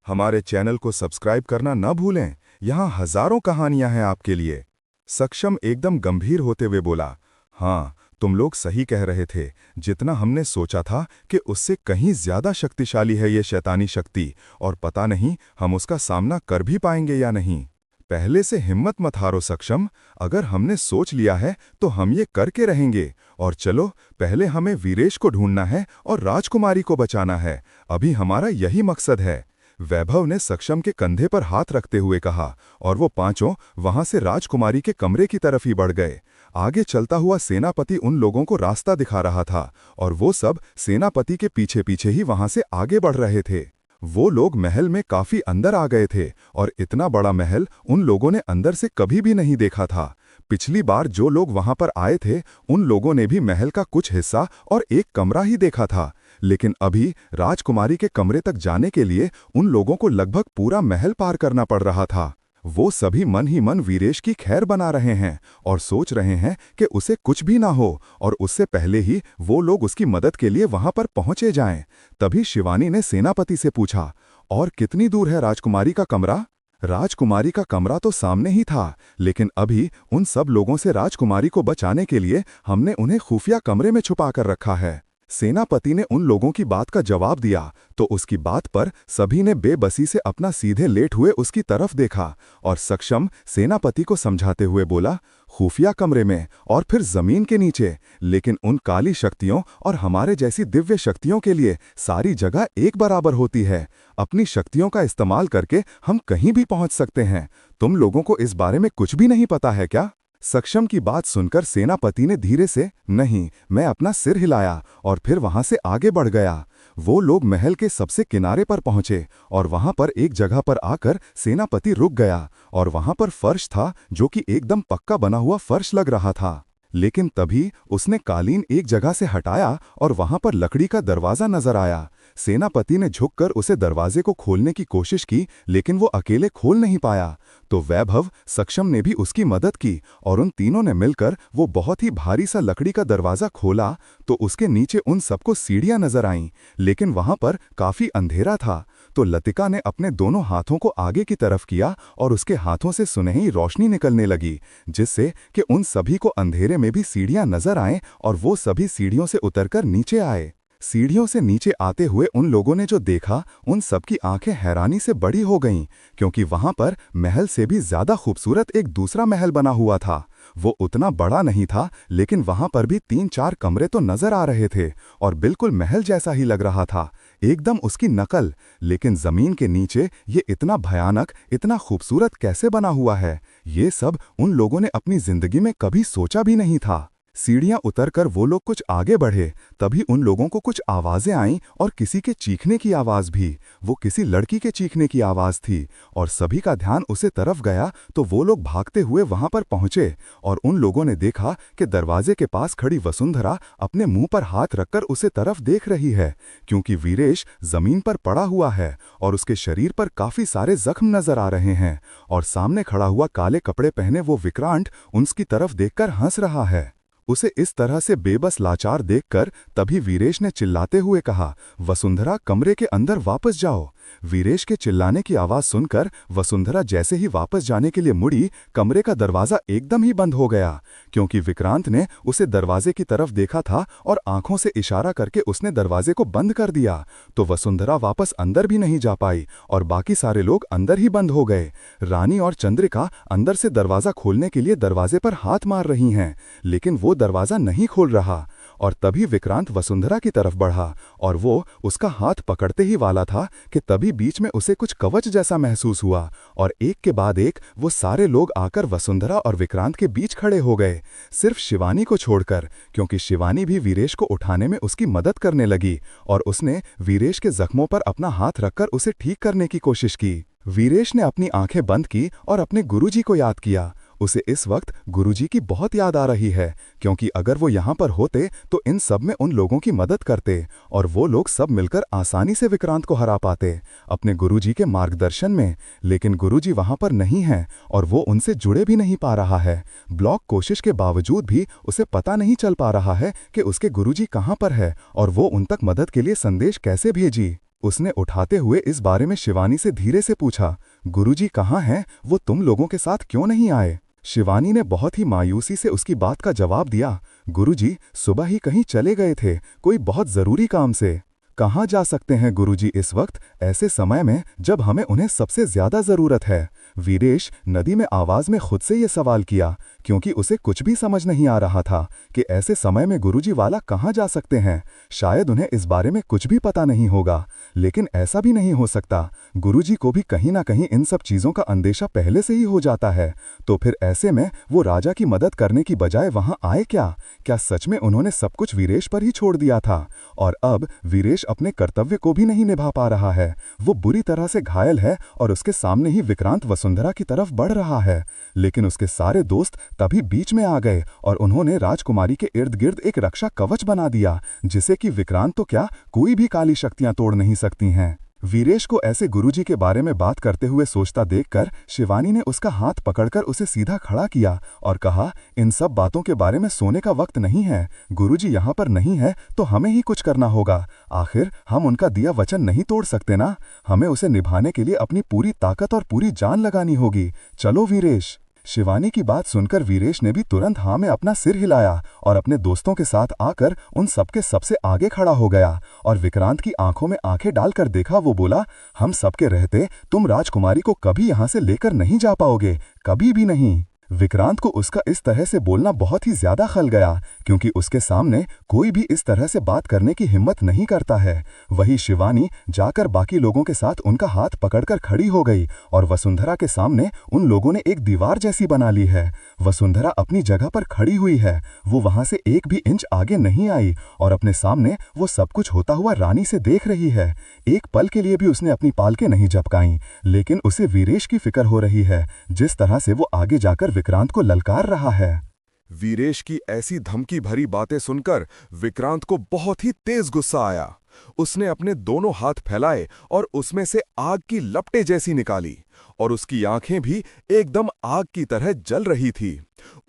हमारे चैनल को सब्सक्राइब करना न भूलें। यहाँ हजारों कहानियां हैं आपके लिए। सक्षम एकदम गंभीर होते हुए बोला, हाँ, तुम लोग सही कह रहे थे। जितना हमने सोचा था कि उससे कहीं ज्यादा शक्तिशाली है ये शैतानी शक्ति, और पता नहीं हम उसका सामना कर भी पाएंगे या नहीं। पहले से हिम्मत मत हारो सक्षम। अगर हमने सोच लिया है तो हम ये करके रहेंगे। और चलो, पहले हमें वीरेश को ढूंढना है और राजकुमारी को बचाना है। अभी हमारा यही मकसद है। वैभव ने सक्षम के कंधे पर हाथ रखते हुए कहा, और वो पांचों वहां से राजकुमारी के कमरे की तरफ ही बढ़ गए। आगे चलता हुआ सेनापति उन लोगों को रास्ता दिखा रहा था, और वो सब सेनापति के पीछे पीछे ही वहां से आगे बढ़ रहे थे। वो लोग महल में काफी अंदर आ गए थे, और इतना बड़ा महल उन लोगों ने अंदर से कभी भी नहीं देखा था। पिछली बार जो लोग वहां पर आए थे, उन लोगों ने भी महल का कुछ हिस्सा और एक कमरा ही देखा था, लेकिन अभी राजकुमारी के कमरे तक जाने के लिए उन लोगों को लगभग पूरा महल पार करना पड़ रहा था। वो सभी मन ही मन वीरेश की खैर बना रहे हैं और सोच रहे हैं कि उसे कुछ भी ना हो, और उससे पहले ही वो लोग उसकी मदद के लिए वहां पर पहुंचे जाएं। तभी शिवानी ने सेनापति से पूछा, और कितनी दूर है राजकुमारी का कमरा? राजकुमारी का कमरा तो सामने ही था, लेकिन अभी उन सब लोगों से राजकुमारी को बचाने के लिए हमने उन्हें खुफिया कमरे में छुपा कर रखा है। सेनापति ने उन लोगों की बात का जवाब दिया तो उसकी बात पर सभी ने बेबसी से अपना सीधे लेट हुए उसकी तरफ देखा, और सक्षम सेनापति को समझाते हुए बोला, खुफिया कमरे में और फिर जमीन के नीचे, लेकिन उन काली शक्तियों और हमारे जैसी दिव्य शक्तियों के लिए सारी जगह एक बराबर होती है। अपनी शक्तियों का इस्तेमाल करके हम कहीं भी पहुंच सकते हैं। तुम लोगों को इस बारे में कुछ भी नहीं पता है क्या? सक्षम की बात सुनकर सेनापति ने धीरे से नहीं, मैं अपना सिर हिलाया और फिर वहां से आगे बढ़ गया। वो लोग महल के सबसे किनारे पर पहुंचे, और वहां पर एक जगह पर आकर सेनापति रुक गया, और वहां पर फर्श था जो कि एकदम पक्का बना हुआ फर्श लग रहा था। लेकिन तभी उसने कालीन एक जगह से हटाया और वहां पर लकड़ी का दरवाजा नजर आया। सेनापति ने झुककर उसे दरवाजे को खोलने की कोशिश की, लेकिन वो अकेले खोल नहीं पाया। तो वैभव सक्षम ने भी उसकी मदद की, और उन तीनों ने मिलकर वो बहुत ही भारी सा लकड़ी का दरवाजा खोला। तो उसके नीचे उन सबको सीढ़ियां नजर आईं, लेकिन वहां पर काफी अंधेरा था। तो लतिका ने अपने दोनों हाथों को आगे की तरफ किया, और उसके हाथों से सुनहरी रोशनी निकलने लगी, जिससे कि उन सभी को अंधेरे में भी सीढ़ियां नजर आएं, और वो सभी सीढ़ियों से उतरकर नीचे आए। सीढ़ियों से नीचे आते हुए उन लोगों ने जो देखा, उन सबकी आंखें हैरानी से बड़ी हो गईं, क्योंकि वहां पर महल से भी ज्यादा खूबसूरत एक दूसरा महल बना हुआ था। वो उतना बड़ा नहीं था, लेकिन वहां पर भी 3-4 कमरे तो नजर आ रहे थे, और बिल्कुल महल जैसा ही लग रहा था, एकदम उसकी नकल। लेकिन जमीन के नीचे ये इतना भयानक, इतना खूबसूरत कैसे बना हुआ है, ये सब उन लोगों ने अपनी जिंदगी में कभी सोचा भी नहीं था। सीढ़ियां उतरकर वो लोग कुछ आगे बढ़े, तभी उन लोगों को कुछ आवाजें आईं, और किसी के चीखने की आवाज भी। वो किसी लड़की के चीखने की आवाज थी, और सभी का ध्यान उसे तरफ गया। तो वो लोग भागते हुए वहां पर पहुंचे, और उन लोगों ने देखा कि दरवाजे के पास खड़ी वसुंधरा अपने मुंह पर हाथ रखकर उसे तरफ देख रही है, क्योंकि वीरेश जमीन पर पड़ा हुआ है, और उसके शरीर पर काफी सारे जख्म नजर आ रहे हैं। और सामने खड़ा हुआ काले कपड़े पहने वो विक्रांत उसकी तरफ देखकर हंस रहा है। उसे इस तरह से बेबस लाचार देखकर तभी वीरेश ने चिल्लाते हुए कहा, वसुंधरा, कमरे के अंदर वापस जाओ। वीरेश के चिल्लाने की आवाज सुनकर वसुंधरा जैसे ही वापस जाने के लिए मुड़ी, कमरे का दरवाजा एकदम ही बंद हो गया, क्योंकि विक्रांत ने उसे दरवाजे की तरफ देखा था और आंखों से इशारा करके उसने दरवाजे को बंद कर दिया। तो वसुंधरा वापस अंदर भी नहीं जा पाई, और बाकी सारे लोग अंदर ही बंद हो गए। रानी और चंद्रिका अंदर से दरवाजा खोलने के लिए दरवाजे पर हाथ मार रही हैं, लेकिन वो दरवाजा नहीं खोल रहा। और तभी विक्रांत वसुंधरा की तरफ बढ़ा, और वो उसका हाथ पकड़ते ही वाला था कि तभी बीच में उसे कुछ कवच जैसा महसूस हुआ, और एक के बाद एक वो सारे लोग आकर वसुंधरा और विक्रांत के बीच खड़े हो गए, सिर्फ शिवानी को छोड़कर, क्योंकि शिवानी भी वीरेश को उठाने में उसकी मदद करने लगी, और उसने वीरेश के जख्मों पर अपना हाथ रखकर उसे ठीक करने की कोशिश की। वीरेश ने अपनी आंखें बंद की और अपने गुरुजी को याद किया। उसे इस वक्त गुरुजी की बहुत याद आ रही है, क्योंकि अगर वो यहाँ पर होते तो इन सब में उन लोगों की मदद करते, और वो लोग सब मिलकर आसानी से विक्रांत को हरा पाते अपने गुरुजी के मार्गदर्शन में। लेकिन गुरुजी वहाँ पर नहीं है, और वो उनसे जुड़े भी नहीं पा रहा है। ब्लॉक कोशिश के बावजूद भी उसे पता नहीं चल पा रहा है कि उसके गुरुजी कहाँ पर है, और वो उन तक मदद के लिए संदेश कैसे भेजी। उसने उठाते हुए इस बारे में शिवानी से धीरे से पूछा, गुरुजी कहाँ हैं? वो तुम लोगों के साथ क्यों नहीं आए? शिवानी ने बहुत ही मायूसी से उसकी बात का जवाब दिया, गुरुजी सुबह ही कहीं चले गए थे, कोई बहुत जरूरी काम से। कहाँ जा सकते हैं गुरुजी इस वक्त, ऐसे समय में जब हमें उन्हें सबसे ज्यादा जरूरत है? वीरेश नदी में आवाज में खुद से ये सवाल किया, क्योंकि उसे कुछ भी समझ नहीं आ रहा था कि ऐसे समय में गुरुजी वाला कहाँ जा सकते हैं। शायद उन्हें इस बारे में कुछ भी पता नहीं होगा, लेकिन ऐसा भी नहीं हो सकता। गुरुजी को भी कहीं ना कहीं इन सब चीजों का अंदेशा पहले से ही हो जाता है। तो फिर ऐसे में वो राजा की मदद करने की बजाय वहां आए क्या? क्या सच में उन्होंने सब कुछ वीरेश पर ही छोड़ दिया था? और अब वीरेश अपने कर्तव्य को भी नहीं निभा पा रहा है। वो बुरी तरह से घायल है और उसके सामने ही विक्रांत वसुंधरा की तरफ बढ़ रहा है। लेकिन उसके सारे दोस्त तभी बीच में आ गए और उन्होंने राजकुमारी के इर्द गिर्द एक रक्षा कवच बना दिया, जिसे कि विक्रांत तो क्या कोई भी काली शक्तियां तोड़ नहीं सकती हैं। वीरेश को ऐसे गुरुजी के बारे में बात करते हुए सोचता देखकर शिवानी ने उसका हाथ पकड़कर उसे सीधा खड़ा किया और कहा, इन सब बातों के बारे में सोने का वक्त नहीं है। गुरुजी यहाँ पर नहीं है तो हमें ही कुछ करना होगा। आखिर हम उनका दिया वचन नहीं तोड़ सकते ना। हमें उसे निभाने के लिए अपनी पूरी ताकत और पूरी जान लगानी होगी। चलो वीरेश। शिवानी की बात सुनकर वीरेश ने भी तुरंत हाँ में अपना सिर हिलाया और अपने दोस्तों के साथ आकर उन सबके सबसे आगे खड़ा हो गया और विक्रांत की आंखों में आंखें डालकर देखा। वो बोला, हम सबके रहते तुम राजकुमारी को कभी यहाँ से लेकर नहीं जा पाओगे, कभी भी नहीं। विक्रांत को उसका इस तरह से बोलना बहुत ही ज्यादा खल गया, क्योंकि उसके सामने कोई भी इस तरह से बात करने की हिम्मत नहीं करता है। वही शिवानी जाकर बाकी लोगों के साथ उनका हाथ पकड़कर खड़ी हो गई और वसुंधरा के सामने उन लोगों ने एक दीवार जैसी बना ली है। वसुंधरा अपनी जगह पर खड़ी हुई है, वो वहां से एक भी इंच आगे नहीं आई और अपने सामने वो सब कुछ होता हुआ रानी से देख रही है। एक पल के लिए भी उसने अपनी पालकें नहीं झपकाई, लेकिन उसे वीरेश की फिक्र हो रही है, जिस तरह से वो आगे जाकर विक्रांत को ललकार रहा है। वीरेश की ऐसी धमकी भरी बातें सुनकर विक्रांत को बहुत ही तेज गुस्सा आया। उसने अपने दोनों हाथ फैलाए और उसमें से आग की लपटें जैसी निकाली और उसकी आंखें भी एकदम आग की तरह जल रही थी।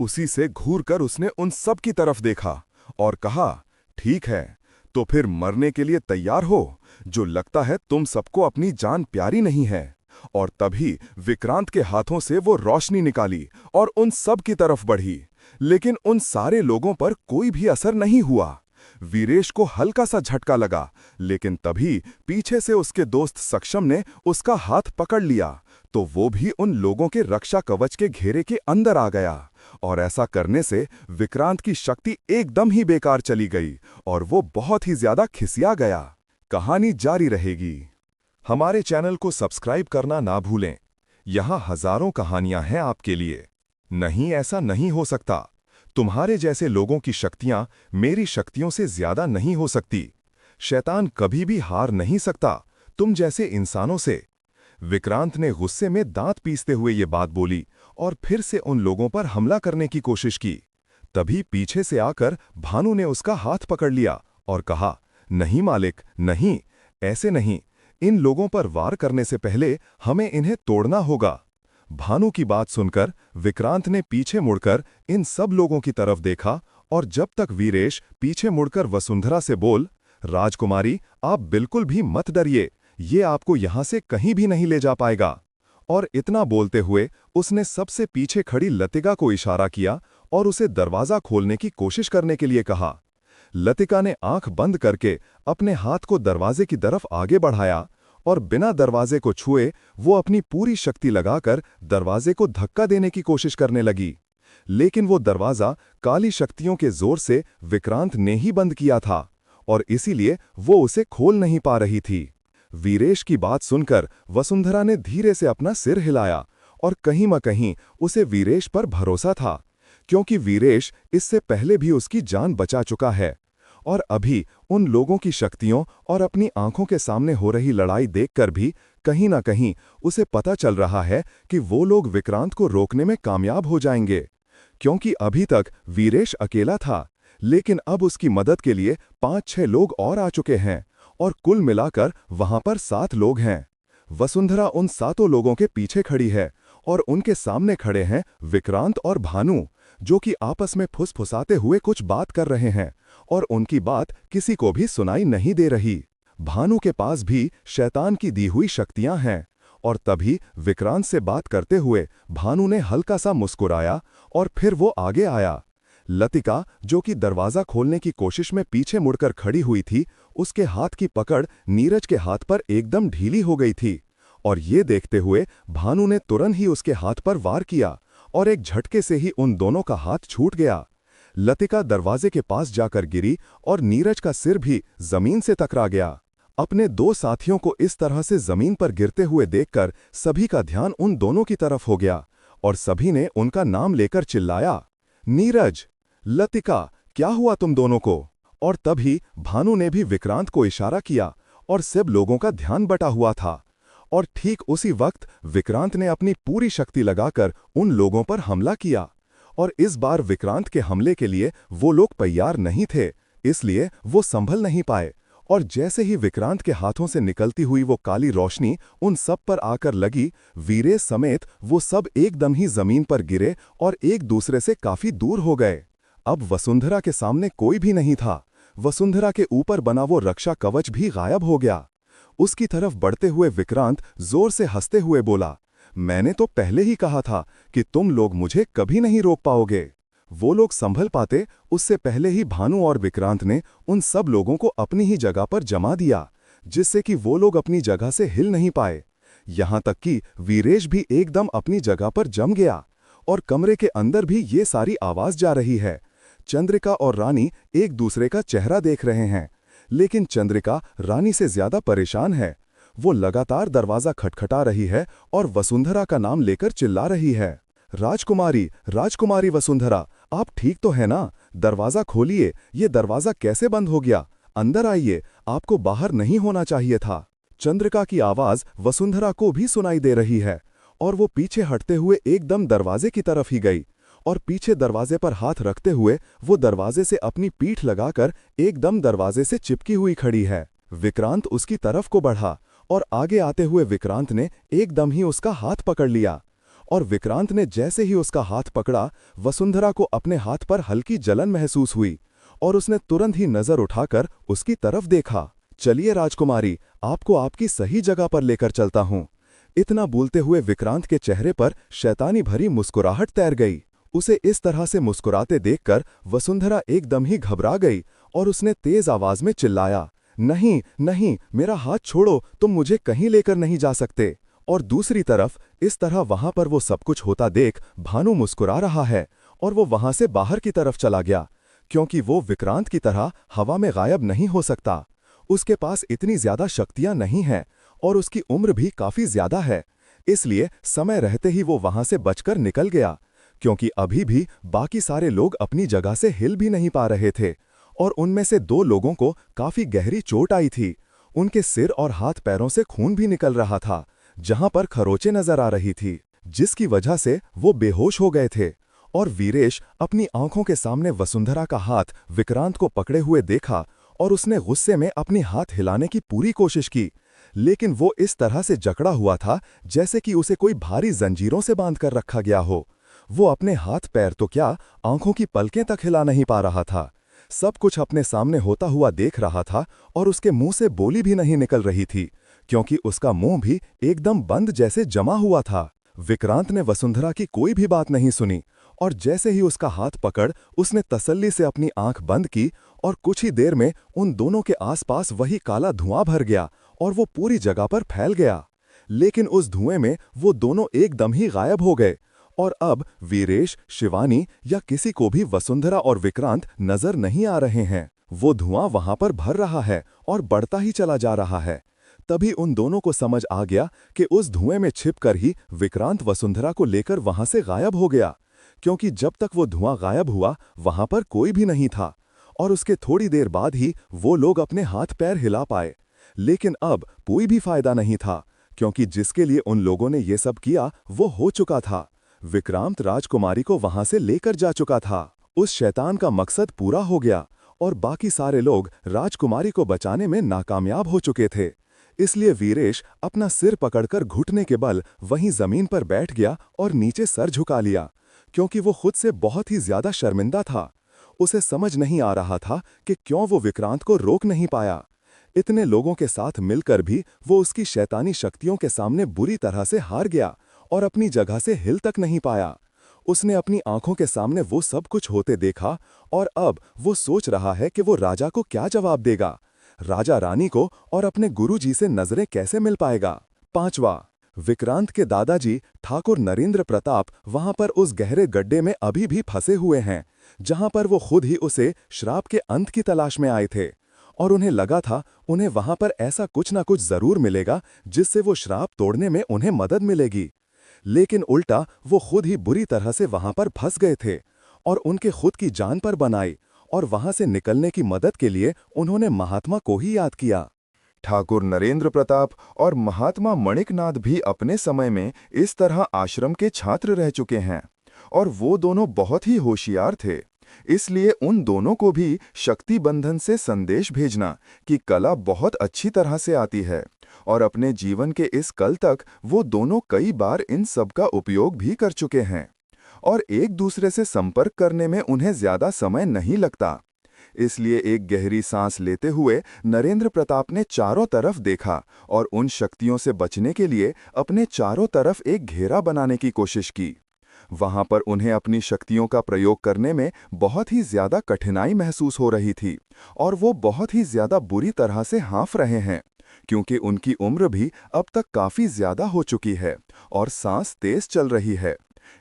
उसी से घूरकर उसने उन सब की तरफ देखा और कहा, ठीक है, तो फिर मरने के लिए तैयार हो? जो लगता है तुम सबको अपनी जान प्यारी नहीं है। और तभी विक्रांत के हाथों से वो रोशनी निकाली और उन सब की तरफ बढ़ी, लेकिन उन सारे लोगों पर कोई भी असर नहीं हुआ। वीरेश को हल्का सा झटका लगा, लेकिन तभी पीछे से उसके दोस्त सक्षम ने उसका हाथ पकड़ लिया, तो वो भी उन लोगों के रक्षा कवच के घेरे के अंदर आ गया। और ऐसा करने से विक्रांत की शक्ति एकदम ही बेकार चली गई और वो बहुत ही ज्यादा खिसिया गया। कहानी जारी रहेगी। हमारे चैनल को सब्सक्राइब करना ना भूलें। यहाँ हजारों कहानियां हैं आपके लिए। नहीं, ऐसा नहीं हो सकता। तुम्हारे जैसे लोगों की शक्तियां मेरी शक्तियों से ज्यादा नहीं हो सकती। शैतान कभी भी हार नहीं सकता तुम जैसे इंसानों से। विक्रांत ने गुस्से में दांत पीसते हुए ये बात बोली और फिर से उन लोगों पर हमला करने की कोशिश की। तभी पीछे से आकर भानु ने उसका हाथ पकड़ लिया और कहा, नहीं मालिक, नहीं, ऐसे नहीं। इन लोगों पर वार करने से पहले हमें इन्हें तोड़ना होगा। भानु की बात सुनकर विक्रांत ने पीछे मुड़कर इन सब लोगों की तरफ देखा और जब तक वीरेश पीछे मुड़कर वसुंधरा से बोल, राजकुमारी आप बिल्कुल भी मत डरिए, ये आपको यहां से कहीं भी नहीं ले जा पाएगा। और इतना बोलते हुए उसने सबसे पीछे खड़ी लतिका को इशारा किया और उसे दरवाजा खोलने की कोशिश करने के लिए कहा। लतिका ने आंख बंद करके अपने हाथ को दरवाजे की तरफ आगे बढ़ाया और बिना दरवाजे को छुए वो अपनी पूरी शक्ति लगाकर दरवाजे को धक्का देने की कोशिश करने लगी। लेकिन वो दरवाजा काली शक्तियों के जोर से विक्रांत ने ही बंद किया था और इसीलिए वो उसे खोल नहीं पा रही थी। वीरेश की बात सुनकर वसुंधरा ने धीरे से अपना सिर हिलाया और कहीं म कहीं उसे वीरेश पर भरोसा था, क्योंकि वीरेश इससे पहले भी उसकी जान बचा चुका है। और अभी उन लोगों की शक्तियों और अपनी आंखों के सामने हो रही लड़ाई देखकर भी कहीं ना कहीं उसे पता चल रहा है कि वो लोग विक्रांत को रोकने में कामयाब हो जाएंगे, क्योंकि अभी तक वीरेश अकेला था, लेकिन अब उसकी मदद के लिए 5-6 लोग और आ चुके हैं और कुल मिलाकर वहां पर 7 लोग हैं। वसुंधरा उन 7 लोगों के पीछे खड़ी है और उनके सामने खड़े हैं विक्रांत और भानु, जो कि आपस में फुसफुसाते हुए कुछ बात कर रहे हैं और उनकी बात किसी को भी सुनाई नहीं दे रही। भानु के पास भी शैतान की दी हुई शक्तियां हैं। और तभी विक्रांत से बात करते हुए भानु ने हल्का सा मुस्कुराया और फिर वो आगे आया। लतिका, जो कि दरवाजा खोलने की कोशिश में पीछे मुड़कर खड़ी हुई थी, उसके हाथ की पकड़ नीरज के हाथ पर एकदम ढीली हो गई थी। और ये देखते हुए भानु ने तुरंत ही उसके हाथ पर वार किया और एक झटके से ही उन दोनों का हाथ छूट गया। लतिका दरवाजे के पास जाकर गिरी और नीरज का सिर भी जमीन से टकरा गया। अपने दो साथियों को इस तरह से जमीन पर गिरते हुए देखकर सभी का ध्यान उन दोनों की तरफ हो गया और सभी ने उनका नाम लेकर चिल्लाया, नीरज, लतिका, क्या हुआ तुम दोनों को? और तभी भानु ने भी विक्रांत को इशारा किया और सब लोगों का ध्यान बटा हुआ था। और ठीक उसी वक्त विक्रांत ने अपनी पूरी शक्ति लगाकर उन लोगों पर हमला किया। और इस बार विक्रांत के हमले के लिए वो लोग तैयार नहीं थे, इसलिए वो संभल नहीं पाए। और जैसे ही विक्रांत के हाथों से निकलती हुई वो काली रोशनी उन सब पर आकर लगी, वीरेश समेत वो सब एकदम ही जमीन पर गिरे और एक दूसरे से काफी दूर हो गए। अब वसुंधरा के सामने कोई भी नहीं था। वसुंधरा के ऊपर बना वो रक्षा कवच भी गायब हो गया। उसकी तरफ बढ़ते हुए विक्रांत जोर से हंसते हुए बोला, मैंने तो पहले ही कहा था कि तुम लोग मुझे कभी नहीं रोक पाओगे। वो लोग संभल पाते उससे पहले ही भानु और विक्रांत ने उन सब लोगों को अपनी ही जगह पर जमा दिया, जिससे कि वो लोग अपनी जगह से हिल नहीं पाए। यहां तक कि वीरेश भी एकदम अपनी जगह पर जम गया। और कमरे के अंदर भी ये सारी आवाज जा रही है। चंद्रिका और रानी एक दूसरे का चेहरा देख रहे हैं, लेकिन चंद्रिका रानी से ज्यादा परेशान है। वो लगातार दरवाजा खटखटा रही है और वसुंधरा का नाम लेकर चिल्ला रही है, राजकुमारी, राजकुमारी वसुंधरा, आप ठीक तो है ना? दरवाजा खोलिए, ये दरवाजा कैसे बंद हो गया? अंदर आइए, आपको बाहर नहीं होना चाहिए था। चंद्रिका की आवाज वसुंधरा को भी सुनाई दे रही है और वो पीछे हटते हुए एकदम दरवाजे की तरफ ही गई और पीछे दरवाजे पर हाथ रखते हुए वो दरवाजे से अपनी पीठ लगाकर एकदम दरवाजे से चिपकी हुई खड़ी है। विक्रांत उसकी तरफ को बढ़ा और आगे आते हुए विक्रांत ने एकदम ही उसका हाथ पकड़ लिया। और विक्रांत ने जैसे ही उसका हाथ पकड़ा, वसुंधरा को अपने हाथ पर हल्की जलन महसूस हुई और उसने तुरंत ही नजर उठाकर उसकी तरफ देखा। चलिए राजकुमारी, आपको आपकी सही जगह पर लेकर चलता हूं। इतना बोलते हुए विक्रांत के चेहरे पर शैतानी भरी मुस्कुराहट तैर गई। उसे इस तरह से मुस्कुराते देखकर वसुंधरा एकदम ही घबरा गई और उसने तेज आवाज में चिल्लाया, नहीं नहीं, मेरा हाथ छोड़ो, तुम मुझे कहीं लेकर नहीं जा सकते। और दूसरी तरफ इस तरह वहां पर वो सब कुछ होता देख भानु मुस्कुरा रहा है और वो वहां से बाहर की तरफ चला गया, क्योंकि वो विक्रांत की तरह हवा में गायब नहीं हो सकता। उसके पास इतनी ज्यादा शक्तियां नहीं हैं और उसकी उम्र भी काफी ज्यादा है, इसलिए समय रहते ही वो वहां से बचकर निकल गया। क्योंकि अभी भी बाकी सारे लोग अपनी जगह से हिल भी नहीं पा रहे थे और उनमें से दो लोगों को काफी गहरी चोट आई थी। उनके सिर और हाथ पैरों से खून भी निकल रहा था, जहां पर खरोंचें नजर आ रही थी, जिसकी वजह से वो बेहोश हो गए थे। और वीरेश अपनी आंखों के सामने वसुंधरा का हाथ विक्रांत को पकड़े हुए देखा और उसने गुस्से में अपनी हाथ हिलाने की पूरी कोशिश की, लेकिन वो इस तरह से जकड़ा हुआ था जैसे कि उसे कोई भारी जंजीरों से बांध कर रखा गया हो। वो अपने हाथ पैर तो क्या, आंखों की पलकें तक हिला नहीं पा रहा था। सब कुछ अपने सामने होता हुआ देख रहा था और उसके मुंह से बोली भी नहीं निकल रही थी, क्योंकि उसका मुंह भी एकदम बंद जैसे जमा हुआ था। विक्रांत ने वसुंधरा की कोई भी बात नहीं सुनी और जैसे ही उसका हाथ पकड़ उसने तसल्ली से अपनी आंख बंद की और कुछ ही देर में उन दोनों के आसपास वही काला धुआं भर गया और वो पूरी जगह पर फैल गया। लेकिन उस धुएं में वो दोनों एकदम ही गायब हो गए और अब वीरेश, शिवानी या किसी को भी वसुंधरा और विक्रांत नजर नहीं आ रहे हैं। वो धुआं वहां पर भर रहा है और बढ़ता ही चला जा रहा है। तभी उन दोनों को समझ आ गया कि उस धुएं में छिपकर ही विक्रांत वसुंधरा को लेकर वहां से गायब हो गया, क्योंकि जब तक वो धुआं गायब हुआ वहां पर कोई भी नहीं था और उसके थोड़ी देर बाद ही वो लोग अपने हाथ पैर हिला पाए। लेकिन अब कोई भी फायदा नहीं था, क्योंकि जिसके लिए उन लोगों ने ये सब किया वो हो चुका था। विक्रांत राजकुमारी को वहां से लेकर जा चुका था। उस शैतान का मकसद पूरा हो गया और बाकी सारे लोग राजकुमारी को बचाने में नाकामयाब हो चुके थे। इसलिए वीरेश अपना सिर पकड़कर घुटने के बल वहीं जमीन पर बैठ गया और नीचे सर झुका लिया, क्योंकि वो खुद से बहुत ही ज्यादा शर्मिंदा था। उसे समझ नहीं आ रहा था कि क्यों वो विक्रांत को रोक नहीं पाया। इतने लोगों के साथ मिलकर भी वो उसकी शैतानी शक्तियों के सामने बुरी तरह से हार गया और अपनी जगह से हिल तक नहीं पाया। उसने अपनी आंखों के सामने वो सब कुछ होते देखा और अब वो सोच रहा है कि वो राजा को क्या जवाब देगा, राजा रानी को और अपने गुरुजी से नजरें कैसे मिल पाएगा। 5वां, विक्रांत के दादाजी ठाकुर नरेंद्र प्रताप वहां पर उस गहरे गड्ढे में अभी भी फंसे हुए हैं, जहां पर वो खुद ही उसे श्राप के अंत की तलाश में आए थे और उन्हें लगा था उन्हें वहां पर ऐसा कुछ ना कुछ जरूर मिलेगा जिससे वो श्राप तोड़ने में उन्हें मदद मिलेगी। लेकिन उल्टा वो खुद ही बुरी तरह से वहां पर फंस गए थे और उनके खुद की जान पर बनाई और वहां से निकलने की मदद के लिए उन्होंने महात्मा को ही याद किया। ठाकुर नरेंद्र प्रताप और महात्मा मणिकनाथ भी अपने समय में इस तरह आश्रम के छात्र रह चुके हैं और वो दोनों बहुत ही होशियार थे। इसलिए उन दोनों को भी शक्ति बंधन से संदेश भेजना कि कला बहुत अच्छी तरह से आती है और अपने जीवन के इस कल तक वो दोनों कई बार इन सब का उपयोग भी कर चुके हैं और एक दूसरे से संपर्क करने में उन्हें ज्यादा समय नहीं लगता। इसलिए एक गहरी सांस लेते हुए नरेंद्र प्रताप ने चारों तरफ देखा और उन शक्तियों से बचने के लिए अपने चारों तरफ एक घेरा बनाने की कोशिश की। वहां पर उन्हें अपनी शक्तियों का प्रयोग करने में बहुत ही ज्यादा कठिनाई महसूस हो रही थी और वो बहुत ही ज्यादा बुरी तरह से हाँफ रहे हैं, क्योंकि उनकी उम्र भी अब तक काफी ज्यादा हो चुकी है और सांस तेज चल रही है।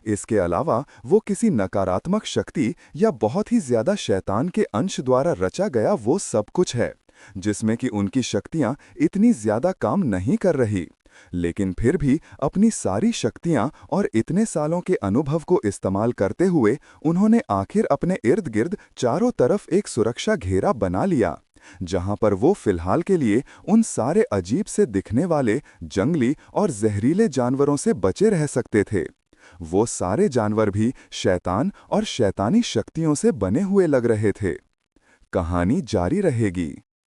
इसके अलावा वो किसी नकारात्मक शक्ति या बहुत ही ज्यादा शैतान के अंश द्वारा रचा गया वो सब कुछ है, जिसमें कि उनकी शक्तियां इतनी ज्यादा काम नहीं कर रही। लेकिन फिर भी अपनी सारी शक्तियां और इतने सालों के अनुभव को इस्तेमाल करते हुए उन्होंने आखिर अपने इर्द गिर्द चारों तरफ एक सुरक्षा घेरा बना लिया, जहां पर वो फिलहाल के लिए उन सारे अजीब से दिखने वाले जंगली और जहरीले जानवरों से बचे रह सकते थे। वो सारे जानवर भी शैतान और शैतानी शक्तियों से बने हुए लग रहे थे। कहानी जारी रहेगी।